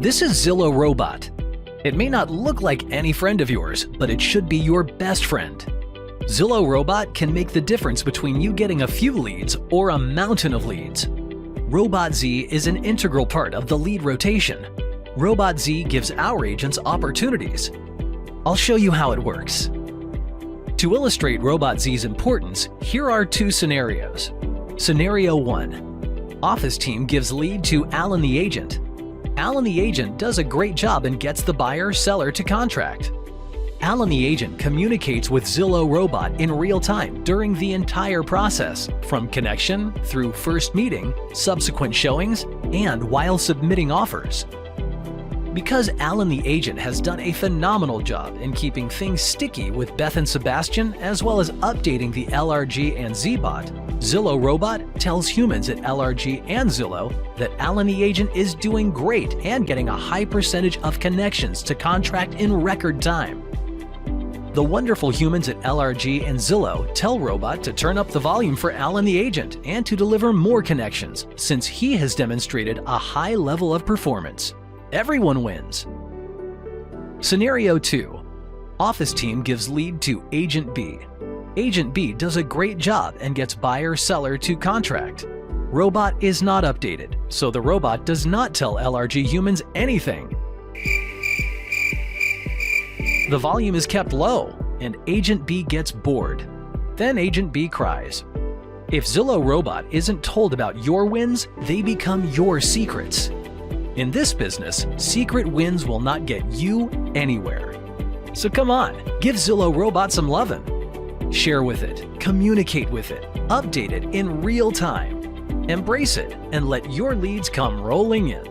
This is Zillo Robot. It may not look like any friend of yours, but it should be your best friend. Zillo Robot can make the difference between you getting a few leads or a mountain of leads. Robot Z is an integral part of the lead rotation. Robot Z gives our agents opportunities. I'll show you how it works. To illustrate Robot Z's importance, here are two scenarios. Scenario 1. Office team gives lead to Alan the agent. Alan the agent does a great job and gets the buyer-seller to contract. Alan the agent communicates with Zillo Robot in real time during the entire process, from connection through first meeting, subsequent showings, and while submitting offers. Because Alan the agent has done a phenomenal job in keeping things sticky with Beth and Sebastian, as well as updating the LRG and ZBot, Zillo Robot tells humans at LRG and Zillo that Alan the agent is doing great and getting a high percentage of connections to contract in record time. The wonderful humans at LRG and Zillo tell Robot to turn up the volume for Alan the agent and to deliver more connections, since he has demonstrated a high level of performance. Everyone wins. Scenario 2. Office team gives lead to Agent B. Agent B does a great job and gets buyer-seller to contract. Robot is not updated, so the robot does not tell LRG humans anything. The volume is kept low, and Agent B gets bored. Then Agent B cries. If Zillo Robot isn't told about your wins, they become your secrets. In this business, secret wins will not get you anywhere. So come on, give Zillo Robot some lovin'. Share with it, communicate with it, update it in real time. Embrace it and let your leads come rolling in.